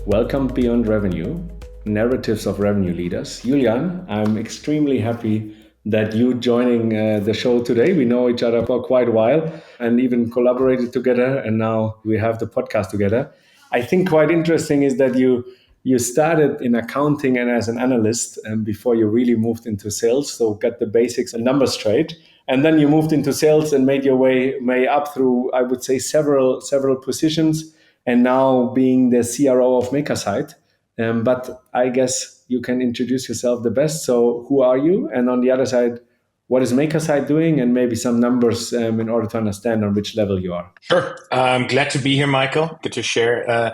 Welcome Beyond Revenue, Narratives of Revenue Leaders. Julian, I'm extremely happy that you joining the show today. We know each other for quite a while and even collaborated together, and now we have the podcast together. I think quite interesting is that you started in accounting and as an analyst before you really moved into sales, so got the basics and numbers straight. And then you moved into sales and made your way up through, I would say, several positions, and now being the CRO of Makersite. But I guess you can introduce yourself the best. So who are you? And on the other side, what is Makersite doing? And maybe some numbers in order to understand on which level you are. Sure. Glad to be here, Michael. Good to share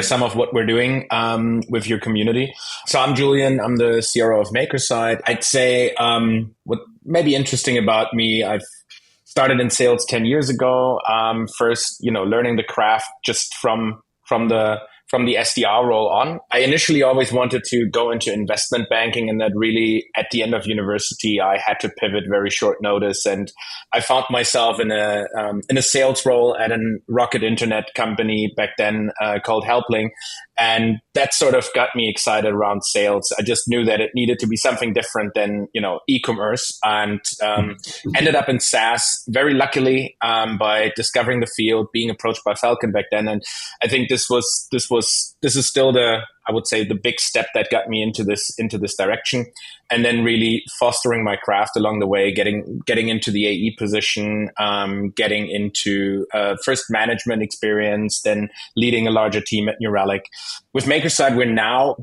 some of what we're doing with your community. So I'm Julian. I'm the CRO of Makersite. I'd say what may be interesting about me, I've started in sales 10 years ago. First, learning the craft just from the SDR role on. I initially always wanted to go into investment banking, and that really at the end of university, I had to pivot very short notice. And I found myself in a sales role at a rocket internet company back then called Helpling. And that sort of got me excited around sales. I just knew that it needed to be something different than, e-commerce, and ended up in SaaS very luckily by discovering the field, being approached by Falcon back then. And I think this is still I would say the big step that got me into this direction, and then really fostering my craft along the way, getting into the AE position, getting into first management experience, then leading a larger team at New Relic. With Makersite, we're now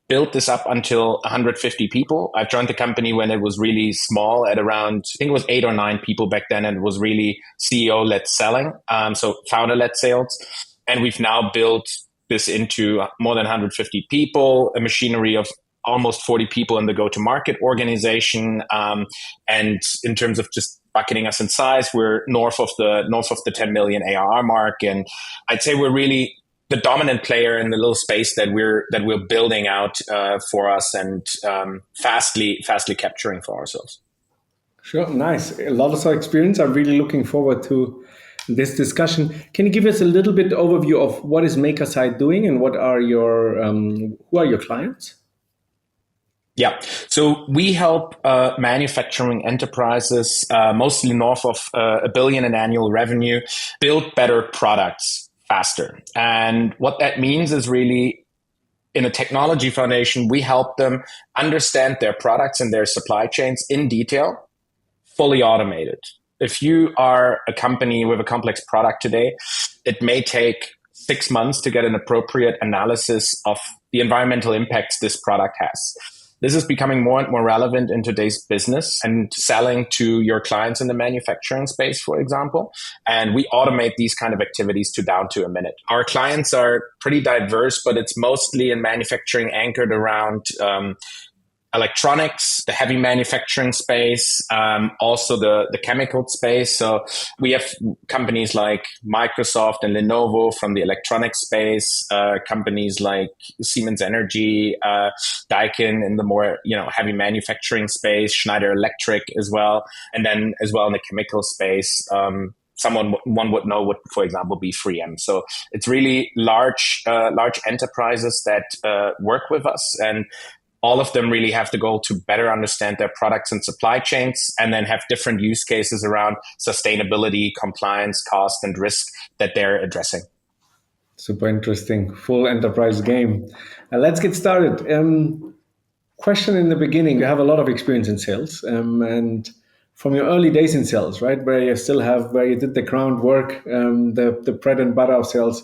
built this up until 150 people. I joined the company when it was really small at around, I think it was 8 or 9 people back then, and it was really CEO-led selling, so founder-led sales. And we've now built this into more than 150 people, a machinery of almost 40 people in the go-to-market organization. And in terms of just bucketing us in size, we're north of the 10 million ARR mark. And I'd say we're really the dominant player in the little space that we're building out for us, and fastly capturing for ourselves. Sure, nice. A lot of experience. I'm really looking forward to this discussion. Can you give us a little bit overview of what is Makersite doing and what are who are your clients? Yeah, so we help manufacturing enterprises, mostly north of $1 billion in annual revenue, build better products faster. And what that means is really, in a technology foundation, we help them understand their products and their supply chains in detail, fully automated. If you are a company with a complex product today, it may take 6 months to get an appropriate analysis of the environmental impacts this product has. This is becoming more and more relevant in today's business and selling to your clients in the manufacturing space, for example. And we automate these kind of activities down to a minute. Our clients are pretty diverse, but it's mostly in manufacturing anchored around electronics, the heavy manufacturing space, also the chemical space. So we have companies like Microsoft and Lenovo from the electronics space, companies like Siemens Energy, Daikin in the more heavy manufacturing space, Schneider Electric as well, and then as well in the chemical space. One would know would, for example, be 3M. So it's really large enterprises that work with us, and all of them really have the goal to better understand their products and supply chains, and then have different use cases around sustainability, compliance, cost, and risk that they're addressing. Super interesting. Full enterprise game. Let's get started. Question in the beginning. You have a lot of experience in sales, and from your early days in sales, right, where you did the groundwork, the bread and butter of sales.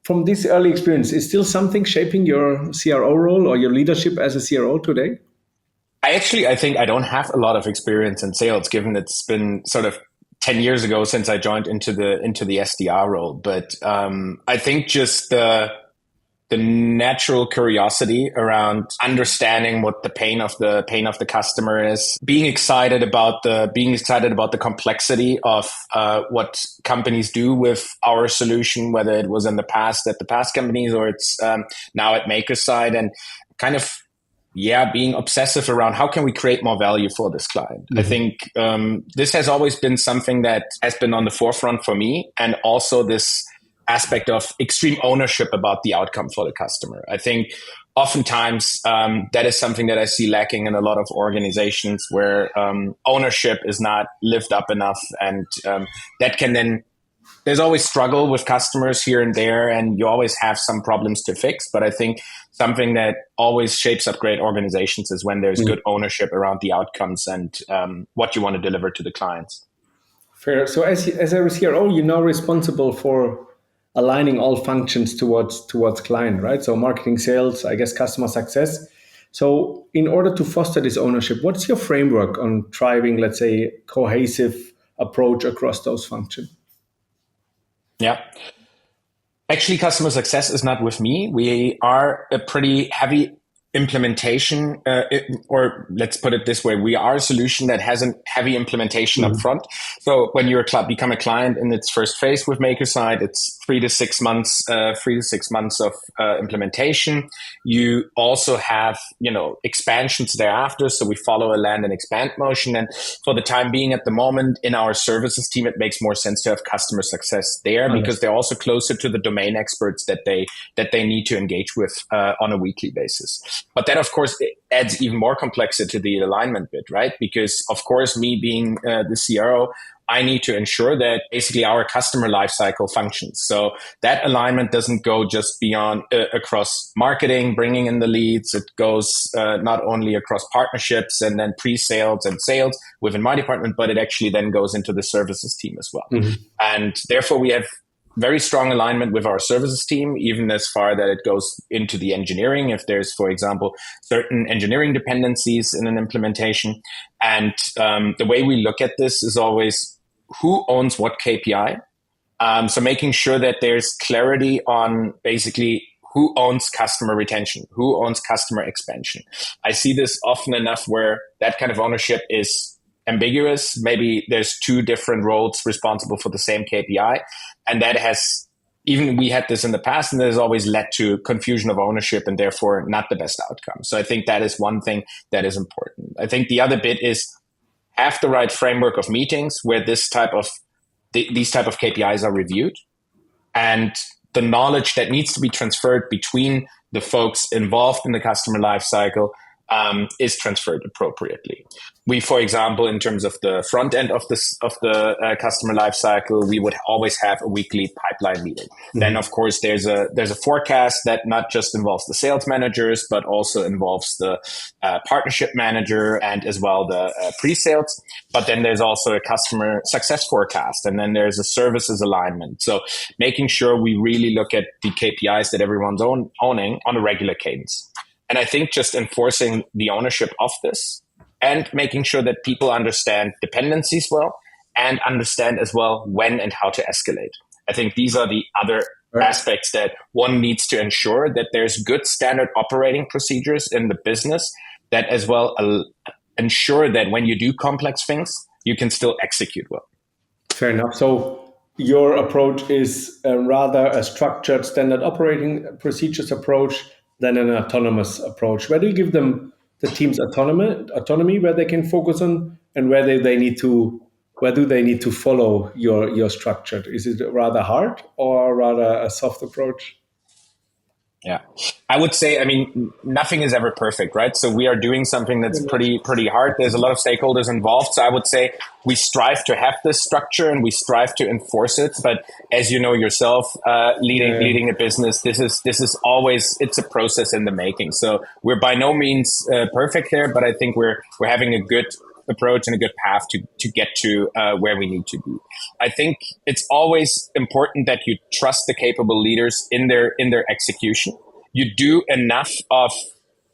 From this early experience, is still something shaping your CRO role or your leadership as a CRO today? I think I don't have a lot of experience in sales, given it's been sort of 10 years ago since I joined into the SDR role. But I think just the natural curiosity around understanding what the pain of the customer is, being excited about the complexity of what companies do with our solution, whether it was in the past at the past companies or it's now at Makersite, and kind of being obsessive around how can we create more value for this client. Mm-hmm. I think this has always been something that has been on the forefront for me, and also this aspect of extreme ownership about the outcome for the customer. I think oftentimes that is something that I see lacking in a lot of organizations where ownership is not lived up enough, and that can then there's always struggle with customers here and there, and you always have some problems to fix. But I think something that always shapes up great organizations is when there's good ownership around the outcomes and what you want to deliver to the clients. Fair. So as a CRO, you're now responsible for aligning all functions towards client, right? So marketing, sales, I guess customer success. So in order to foster this ownership, what's your framework on driving, let's say, cohesive approach across those functions? Yeah. Actually, customer success is not with me. We are a pretty heavy implementation, or let's put it this way, we are a solution that has a heavy implementation up front. So when you become a client in its first phase with Makersite, it's 3 to 6 months, 3 to 6 months of implementation. You also have, expansions thereafter. So we follow a land and expand motion. And for the time being at the moment in our services team, it makes more sense to have customer success there because they're also closer to the domain experts that they need to engage with on a weekly basis. But that, of course, it adds even more complexity to the alignment bit, right? Because, of course, me being the CRO, I need to ensure that basically our customer lifecycle functions. So that alignment doesn't go just beyond across marketing, bringing in the leads. It goes not only across partnerships and then pre-sales and sales within my department, but it actually then goes into the services team as well. And therefore, we have very strong alignment with our services team, even as far that it goes into the engineering. If there's, for example, certain engineering dependencies in an implementation. And the way we look at this is always who owns what KPI. So making sure that there's clarity on basically who owns customer retention, who owns customer expansion. I see this often enough where that kind of ownership is ambiguous. Maybe there's two different roles responsible for the same KPI. And that has, even we had this in the past, and that has always led to confusion of ownership and therefore not the best outcome. So I think that is one thing that is important. I think the other bit is have the right framework of meetings where these type of KPIs are reviewed, and the knowledge that needs to be transferred between the folks involved in the customer lifecycle is transferred appropriately. We, for example, in terms of the front end of the customer lifecycle, we would always have a weekly pipeline meeting. Then, of course, there's a forecast that not just involves the sales managers, but also involves the partnership manager and as well the pre-sales. But then there's also a customer success forecast, and then there's a services alignment. So making sure we really look at the KPIs that everyone's owning on a regular cadence. And I think just enforcing the ownership of this and making sure that people understand dependencies well and understand as well when and how to escalate. I think these are the other aspects that one needs to ensure that there's good standard operating procedures in the business that as well ensure that when you do complex things, you can still execute well. Fair enough. So your approach is rather a structured standard operating procedures approach than an autonomous approach. Where do you give them the team's autonomy where they can focus on, and where do they need to follow your structure? Is it rather hard or rather a soft approach? Yeah, I would say, nothing is ever perfect, right? So we are doing something that's pretty hard. There's a lot of stakeholders involved. So I would say we strive to have this structure and we strive to enforce it. But as you know yourself, leading a business, this is always, it's a process in the making. So we're by no means perfect there, but I think we're having a good approach and a good path to get to where we need to be. I think it's always important that you trust the capable leaders in their execution. You do enough of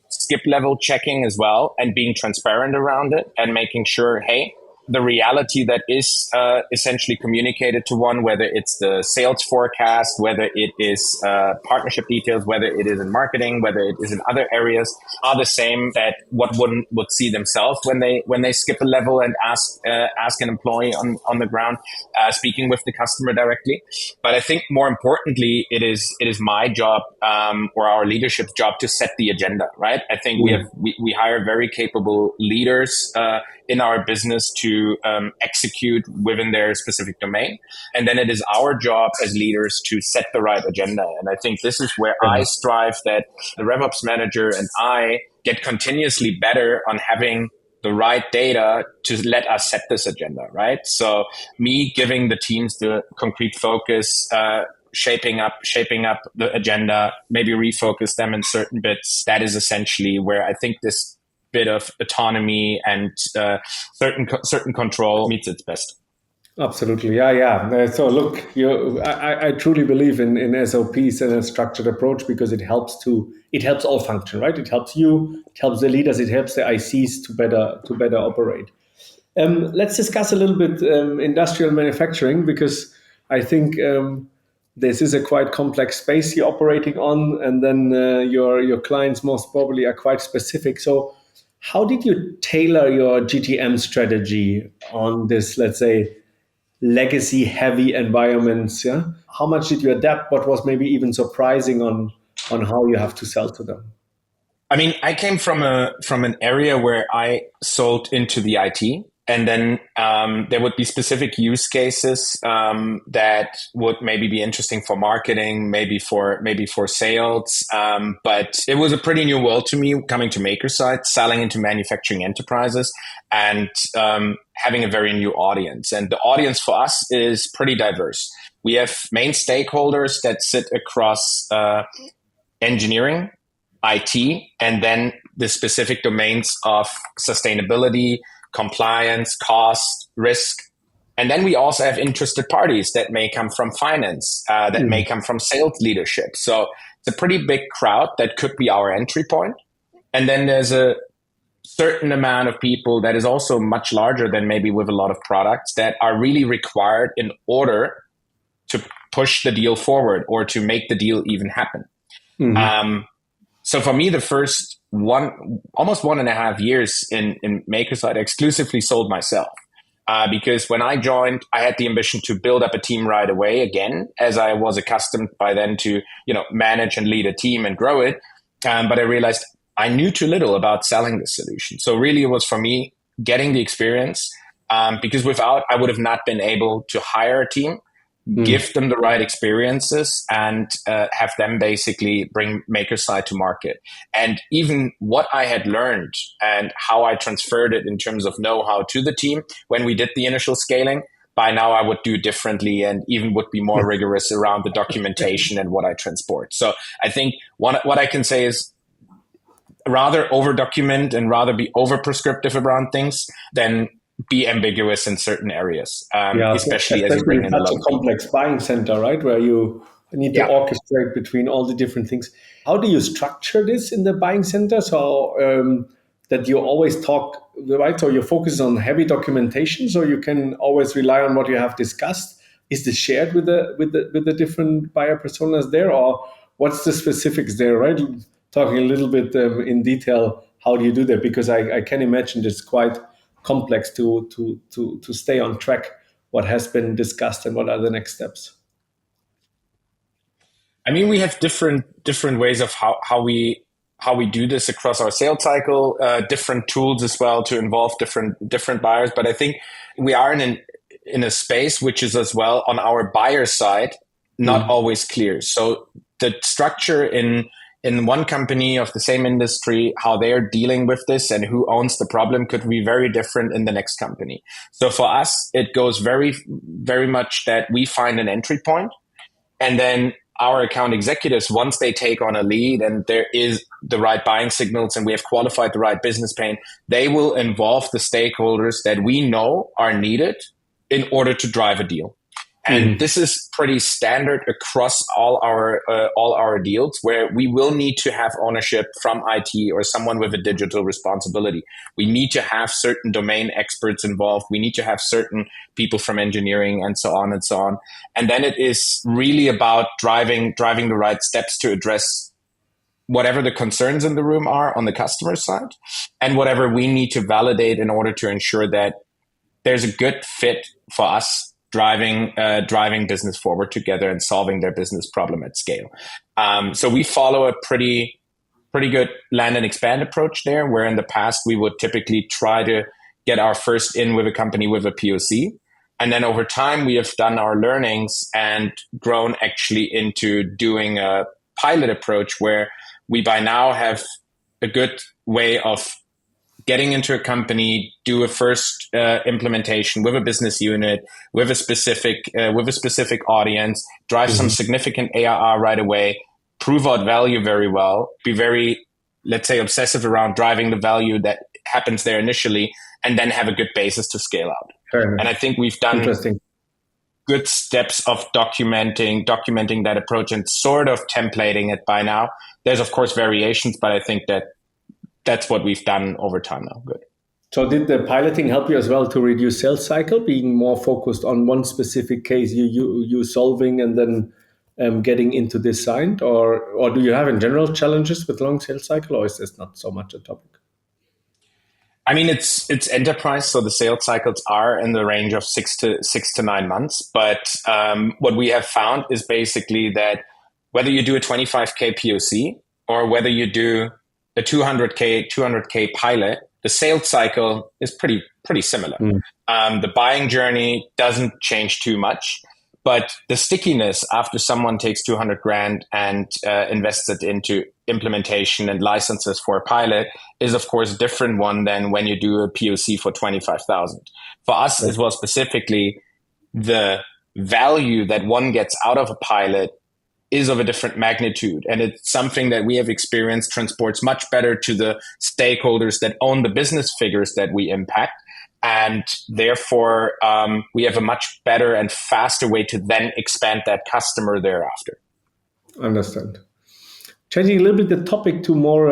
skip level checking as well and being transparent around it and making sure, hey, the reality that is essentially communicated to one, whether it's the sales forecast, whether it is partnership details, whether it is in marketing, whether it is in other areas, are the same that what one would see themselves when they skip a level and ask an employee on the ground, speaking with the customer directly. But I think more importantly, it is my job or our leadership's job to set the agenda, right? I think we hire very capable leaders in our business to execute within their specific domain. And then it is our job as leaders to set the right agenda. And I think this is where I strive that the RevOps manager and I get continuously better on having the right data to let us set this agenda, right? So me giving the teams the concrete focus, shaping up the agenda, maybe refocus them in certain bits. That is essentially where I think this bit of autonomy and certain control meets its best. Absolutely, yeah, yeah. So look, I truly believe in SOPs and a structured approach because it helps all function, right? It helps you, it helps the leaders, it helps the ICs to better operate. Let's discuss a little bit industrial manufacturing because I think this is a quite complex space you're operating on, and then your clients most probably are quite specific. So, how did you tailor your GTM strategy on this, let's say, legacy heavy environments? Yeah, how much did you adapt? What was maybe even surprising on how you have to sell to them? I mean, I came from an area where I sold into the IT, and then there would be specific use cases that would maybe be interesting for marketing, maybe for sales. But it was a pretty new world to me coming to Makersite, selling into manufacturing enterprises, and having a very new audience. And the audience for us is pretty diverse. We have main stakeholders that sit across engineering, IT, and then the specific domains of sustainability, compliance, cost, risk. And then we also have interested parties that may come from finance, that may come from sales leadership. So it's a pretty big crowd that could be our entry point. And then there's a certain amount of people that is also much larger than maybe with a lot of products that are really required in order to push the deal forward or to make the deal even happen. So for me, the first almost 1.5 years in Makersite, I exclusively sold myself. Because when I joined, I had the ambition to build up a team right away again, as I was accustomed by then to, manage and lead a team and grow it. But I realized I knew too little about selling the solution. So really it was for me getting the experience, because without, I would have not been able to hire a team, give them the right experiences, and have them basically bring Makersite to market. And even what I had learned and how I transferred it in terms of know-how to the team when we did the initial scaling, by now I would do differently and even would be more rigorous around the documentation and what I transport. So I think what I can say is rather over-document and rather be over-prescriptive around things than be ambiguous in certain areas, especially as you bring in a lot of complex buying center, right? Where you need to orchestrate between all the different things. How do you structure this in the buying center so that you always talk, right? So your focus is on heavy documentation, so you can always rely on what you have discussed. Is this shared with the different buyer personas there, or what's the specifics there, right? Talking a little bit in detail, how do you do that? Because I can imagine it's quite complex to stay on track what has been discussed and what are the next steps. I mean, we have different ways of how we do this across our sales cycle, different tools as well to involve different buyers. But I think we are in a space which is as well on our buyer side not always clear. So the structure in one company of the same industry, how they're dealing with this and who owns the problem could be very different in the next company. So for us, it goes very, very much that we find an entry point, and then our account executives, once they take on a lead and there is the right buying signals and we have qualified the right business pain, they will involve the stakeholders that we know are needed in order to drive a deal. And this is pretty standard across all our deals, where we will need to have ownership from IT or someone with a digital responsibility. We need to have certain domain experts involved. We need to have certain people from engineering and so on and so on. And then it is really about driving the right steps to address whatever the concerns in the room are on the customer side, and whatever we need to validate in order to ensure that there's a good fit for us driving business forward together and solving their business problem at scale. So we follow a pretty good land and expand approach there, where in the past we would typically try to get our first in with a company with a POC. And then over time, we have done our learnings and grown actually into doing a pilot approach where we by now have a good way of getting into a company, do a first implementation with a business unit, with a specific audience, drive some significant ARR right away, prove out value very well, be very, let's say, obsessive around driving the value that happens there initially, and then have a good basis to scale out. Fair And I enough. think we've done Interesting. good steps of documenting that approach and sort of templating it by now. There's of course variations, but I think that that's what we've done over time now. Good. So did the piloting help you as well to reduce sales cycle, being more focused on one specific case you solving and then getting into design, or do you have in general challenges with long sales cycle, or is this not so much a topic? I mean, it's enterprise, so the sales cycles are in the range of 6 to 9 months. But what we have found is basically that whether you do a 25K POC or whether you do a 200K pilot, the sales cycle is pretty similar. The buying journey doesn't change too much, but the stickiness after someone takes 200 grand and invests it into implementation and licenses for a pilot is of course a different one than when you do a POC for 25,000. For us, as well specifically, the value that one gets out of a pilot is of a different magnitude. And it's something that we have experienced transports much better to the stakeholders that own the business figures that we impact. And therefore, we have a much better and faster way to then expand that customer thereafter. Understand. Changing a little bit the topic to more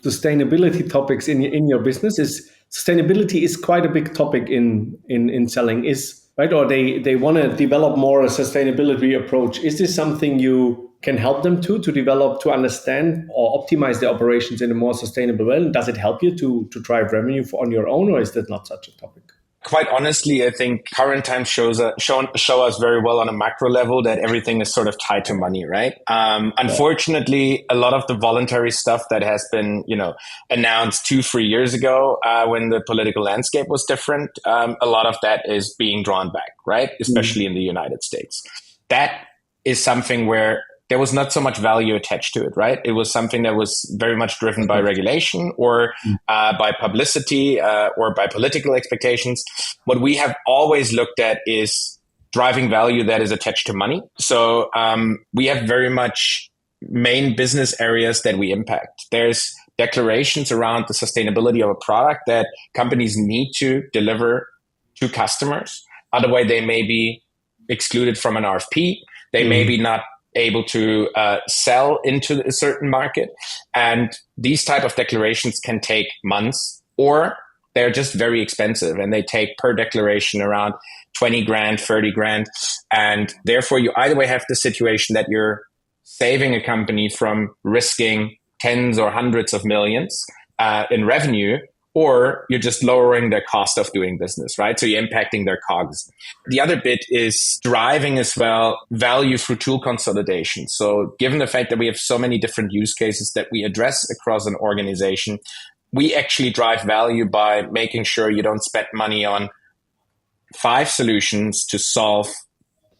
sustainability topics in your business, is sustainability is quite a big topic in selling, is right? Or they want to develop more a sustainability approach. Is this something you can help them to develop, to understand or optimize their operations in a more sustainable way? And does it help you to drive revenue on your own, or is that not such a topic? Quite honestly, I think current times show us very well on a macro level that everything is sort of tied to money, right? Unfortunately, a lot of the voluntary stuff that has been, announced 2-3 years ago, when the political landscape was different, a lot of that is being drawn back, right? Especially in the United States. That is something where there was not so much value attached to it, right? It was something that was very much driven by regulation or by publicity or by political expectations. What we have always looked at is driving value that is attached to money. So we have very much main business areas that we impact. There's declarations around the sustainability of a product that companies need to deliver to customers. Otherwise, they may be excluded from an RFP. They may be not able to sell into a certain market. And these type of declarations can take months, or they're just very expensive and they take per declaration around 20 grand, 30 grand. And therefore you either way have the situation that you're saving a company from risking tens or hundreds of millions in revenue, or you're just lowering their cost of doing business, right? So you're impacting their COGS. The other bit is driving as well value through tool consolidation. So given the fact that we have so many different use cases that we address across an organization, we actually drive value by making sure you don't spend money on 5 solutions to solve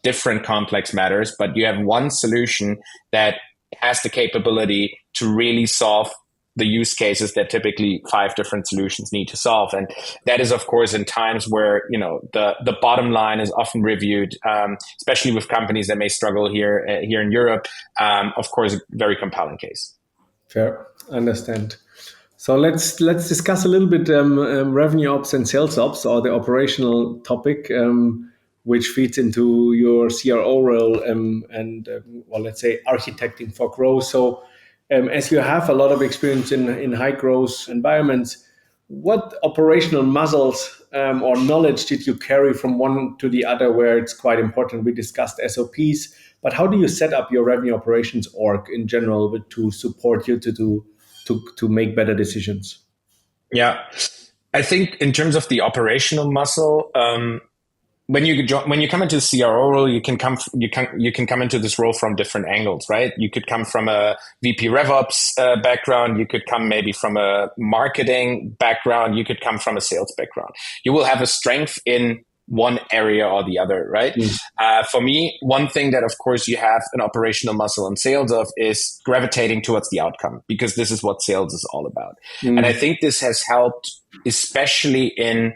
different complex matters, but you have one solution that has the capability to really solve the use cases that typically 5 different solutions need to solve. And that is, of course, in times where, the bottom line is often reviewed, especially with companies that may struggle here in Europe, of course, a very compelling case. Fair. Understand. So let's discuss a little bit revenue ops and sales ops, or the operational topic, which feeds into your CRO role and let's say architecting for growth. So as you have a lot of experience in high growth environments, what operational muscles or knowledge did you carry from one to the other, where it's quite important? We discussed SOPs, but how do you set up your revenue operations org in general to support you to make better decisions? Yeah, I think in terms of the operational muscle, when you come into the CRO role, you can come into this role from different angles, right? You could come from a VP RevOps background, you could come maybe from a marketing background, you could come from a sales background. You will have a strength in one area or the other, right? Mm. For me, one thing that of course you have an operational muscle in sales of is gravitating towards the outcome, because this is what sales is all about. And I Mm. think this has helped, especially in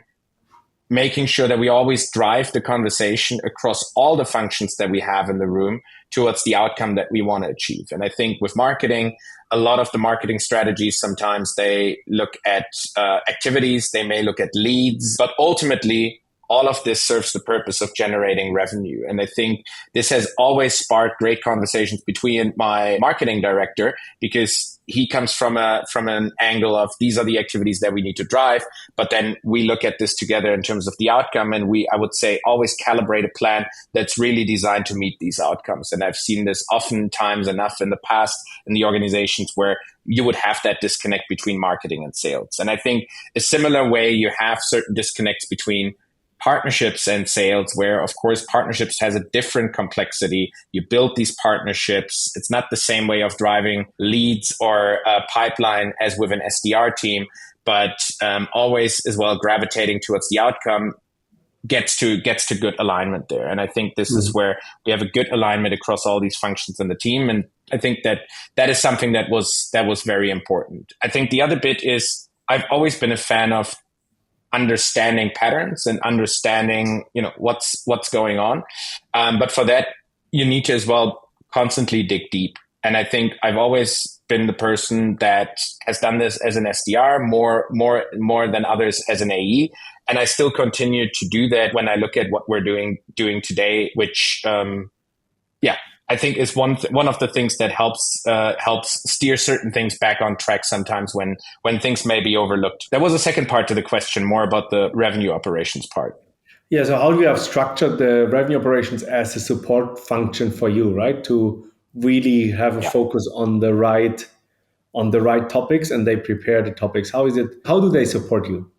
making sure that we always drive the conversation across all the functions that we have in the room towards the outcome that we want to achieve. And I think with marketing, a lot of the marketing strategies, sometimes they look at activities, they may look at leads, but ultimately all of this serves the purpose of generating revenue. And I think this has always sparked great conversations between my marketing director, because he comes from an angle of these are the activities that we need to drive, but then we look at this together in terms of the outcome, and I would say, always calibrate a plan that's really designed to meet these outcomes. And I've seen this oftentimes enough in the past in the organizations where you would have that disconnect between marketing and sales. And I think a similar way you have certain disconnects between partnerships and sales, where of course partnerships has a different complexity. You build these partnerships. It's not the same way of driving leads or a pipeline as with an SDR team, but always as well gravitating towards the outcome gets to good alignment there. And I think this is where we have a good alignment across all these functions in the team. And I think that is something that was very important. I think the other bit is I've always been a fan of understanding patterns and understanding, what's going on. But for that, you need to as well constantly dig deep. And I think I've always been the person that has done this as an SDR more than others as an AE. And I still continue to do that when I look at what we're doing today, which, I think is one of the things that helps steer certain things back on track sometimes when things may be overlooked. There was a second part to the question, more about the revenue operations part. Yeah. So how do you have structured the revenue operations as a support function for you, right? To really have a Yeah. focus on the right topics, and they prepare the topics. How is it? How do they support you?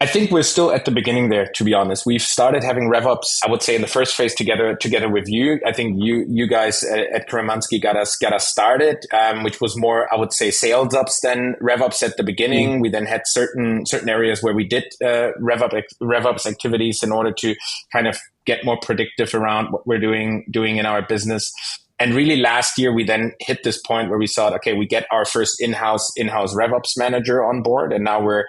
I think we're still at the beginning there, to be honest. We've started having RevOps, I would say, in the first phase together with you. I think you guys at Karamanski got us started, which was more, I would say, sales ops than RevOps at the beginning. We then had certain areas where we did RevOps activities in order to kind of get more predictive around what we're doing in our business. And really last year, we then hit this point where we thought, okay, we get our first in-house RevOps manager on board. And now we're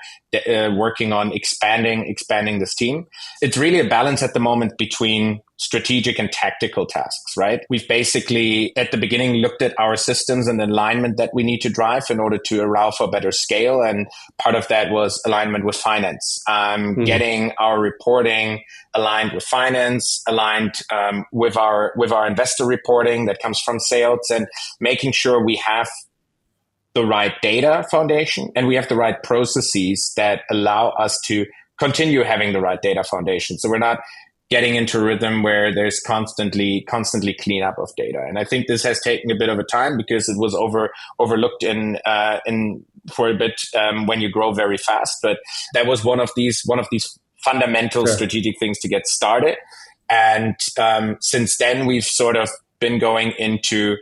working on expanding this team. It's really a balance at the moment between strategic and tactical tasks, right? We've basically at the beginning looked at our systems and alignment that we need to drive in order to allow for better scale. And part of that was alignment with finance, getting our reporting aligned with finance, aligned with our investor reporting that comes from sales, and making sure we have the right data foundation and we have the right processes that allow us to continue having the right data foundation. So we're not getting into a rhythm where there's constantly cleanup of data. And I think this has taken a bit of a time because it was overlooked in for a bit when you grow very fast. But that was one of these fundamental strategic things to get started. And since then, we've sort of been going into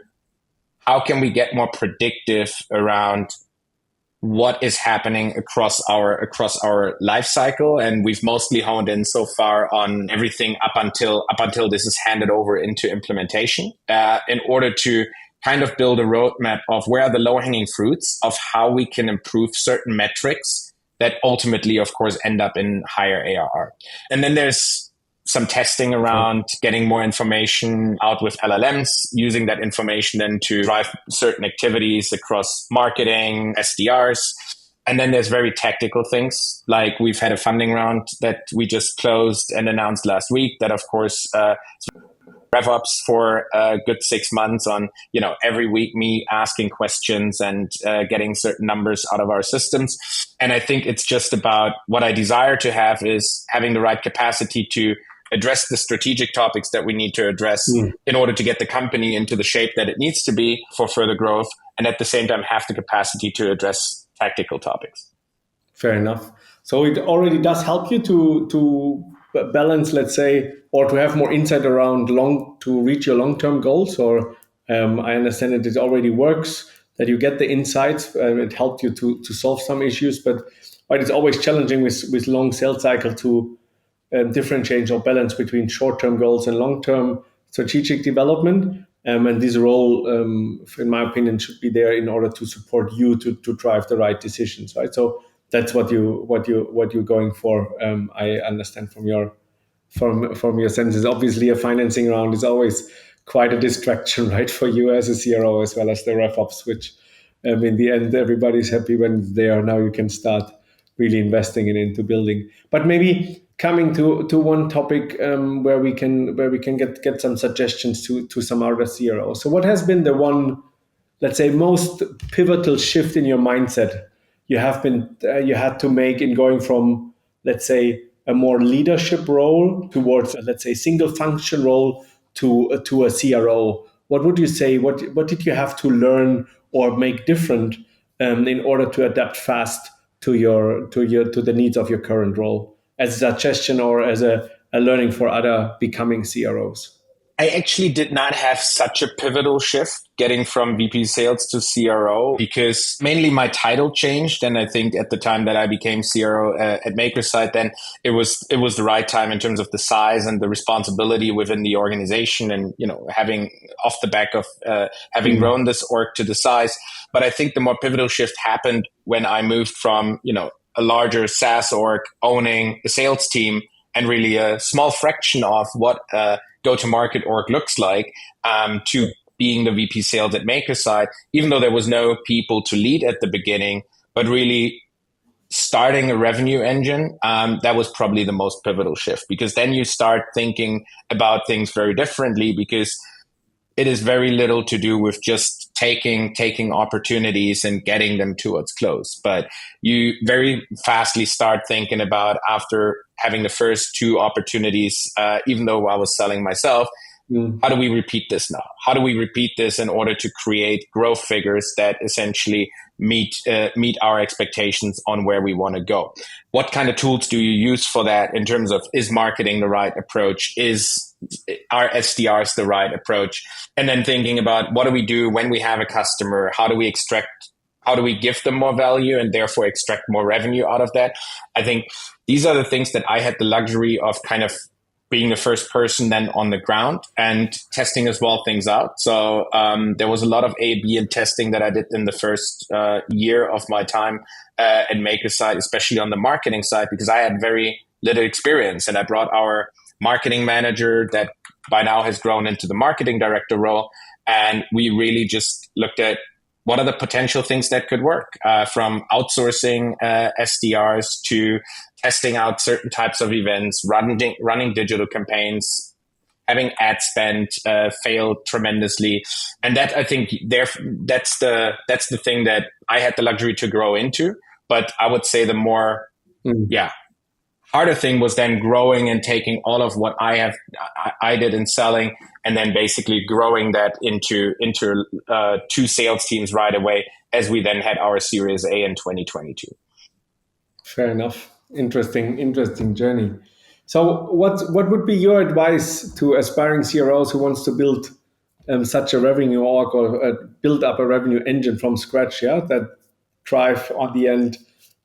how can we get more predictive around what is happening across our life cycle. And we've mostly honed in so far on everything up until this is handed over into implementation, in order to kind of build a roadmap of where are the low-hanging fruits of how we can improve certain metrics that ultimately, of course, end up in higher ARR. And then there's some testing around getting more information out with LLMs, using that information then to drive certain activities across marketing, SDRs. And then there's very tactical things, like we've had a funding round that we just closed and announced last week that, of course, RevOps for a good 6 months on, every week me asking questions and getting certain numbers out of our systems. And I think it's just about what I desire to have is having the right capacity to address the strategic topics that we need to address in order to get the company into the shape that it needs to be for further growth. And at the same time, have the capacity to address tactical topics. Fair enough. So it already does help you to balance, let's say, or to have more insight around to reach your long-term goals? Or I understand that it already works, that you get the insights and it helped you to solve some issues, but it's always challenging with long sales cycle to differentiate or balance between short-term goals and long-term strategic development. And this role, in my opinion, should be there in order to support you to drive the right decisions, right? So that's what you're going for. I understand from your sentences. Obviously, a financing round is always quite a distraction, right, for you as a CRO as well as the RevOps, which in the end everybody's happy when it's there. Now you can start really investing into building. But maybe coming to one topic where we can get some suggestions to some other CROs. So what has been the one, let's say, most pivotal shift in your mindset you had to make in going from, let's say, a more leadership role towards, let's say, single function role to a CRO? What would you say? What did you have to learn or make different in order to adapt fast to the needs of your current role, as a suggestion or as a learning for other becoming CROs? I actually did not have such a pivotal shift getting from VP sales to CRO because mainly my title changed. And I think at the time that I became CRO at Makersite, then it was the right time in terms of the size and the responsibility within the organization and, having off the back of having grown this org to the size. But I think the more pivotal shift happened when I moved from, a larger SaaS org owning a sales team and really a small fraction of what go-to-market org looks like, to being the VP sales at Makersite, even though there was no people to lead at the beginning, but really starting a revenue engine, that was probably the most pivotal shift, because then you start thinking about things very differently, because it is very little to do with just taking opportunities and getting them towards close. But you very fastly start thinking about, after having the first two opportunities, even though I was selling myself, how do we repeat this now? How do we repeat this in order to create growth figures that essentially meet our expectations on where we want to go? What kind of tools do you use for that in terms of, is marketing the right approach? Are SDRs the right approach? And then thinking about, what do we do when we have a customer? How do we give them more value and therefore extract more revenue out of that? I think these are the things that I had the luxury of kind of being the first person then on the ground and testing as well things out. So there was a lot of A/B and testing that I did in the first year of my time at Makersite, especially on the marketing side, because I had very little experience. And I brought our marketing manager that by now has grown into the marketing director role. And we really just looked at what are the potential things that could work, from outsourcing SDRs to testing out certain types of events, running digital campaigns, having ad spend fail tremendously. And that, I think, that's the thing that I had the luxury to grow into. But I would say the more, harder thing was then growing and taking all of what I did in selling, and then basically growing that into two sales teams right away, as we then had our Series A in 2022. Fair enough. Interesting journey. So what would be your advice to aspiring CROs who wants to build such a revenue org, or build up a revenue engine from scratch, that drive on the end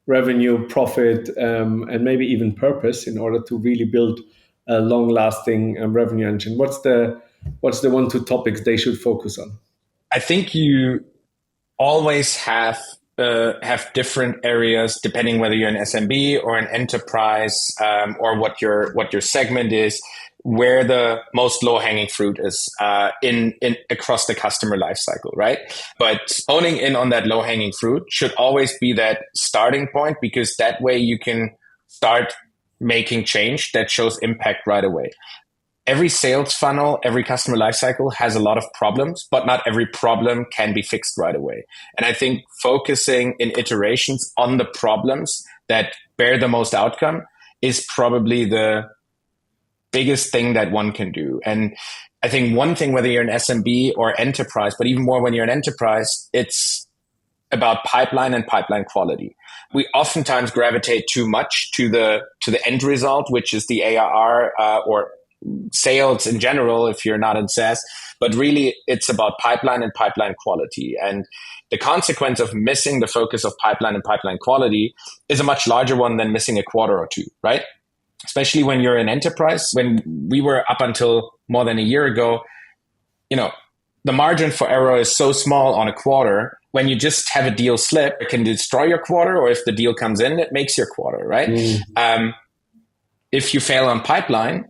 revenue, profit, and maybe even purpose, in order to really build a long-lasting revenue engine? What's the 1-2 topics they should focus on? I think you always have different areas depending whether you're an SMB or an enterprise, or what your segment is, where the most low-hanging fruit is in across the customer lifecycle, right? But honing in on that low-hanging fruit should always be that starting point, because that way you can start making change that shows impact right away. Every sales funnel, every customer lifecycle has a lot of problems, but not every problem can be fixed right away. And I think focusing in iterations on the problems that bear the most outcome is probably the biggest thing that one can do. And I think one thing, whether you're an SMB or enterprise, but even more when you're an enterprise, it's about pipeline and pipeline quality. We oftentimes gravitate too much to the end result, which is the ARR or sales in general if you're not in SaaS, but really it's about pipeline and pipeline quality. And the consequence of missing the focus of pipeline and pipeline quality is a much larger one than missing a quarter or two, right? Especially when you're an enterprise. When we were up until more than a year ago, the margin for error is so small on a quarter. When you just have a deal slip, it can destroy your quarter, or if the deal comes in, it makes your quarter, right? If you fail on pipeline,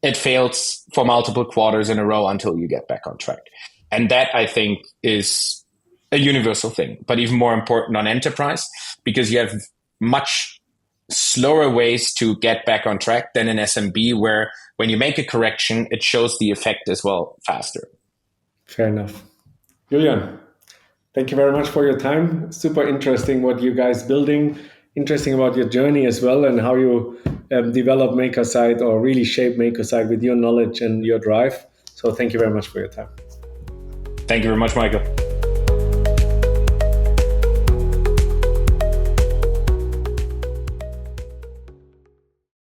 it fails for multiple quarters in a row until you get back on track. And that, I think, is a universal thing, but even more important on enterprise, because you have much slower ways to get back on track than in SMB, where when you make a correction, it shows the effect as well faster. Fair enough. Julian, thank you very much for your time. Super interesting what you guys building. Interesting about your journey as well, and how you develop Makersite or really shape Makersite with your knowledge and your drive. So thank you very much for your time. Thank you very much, Michael.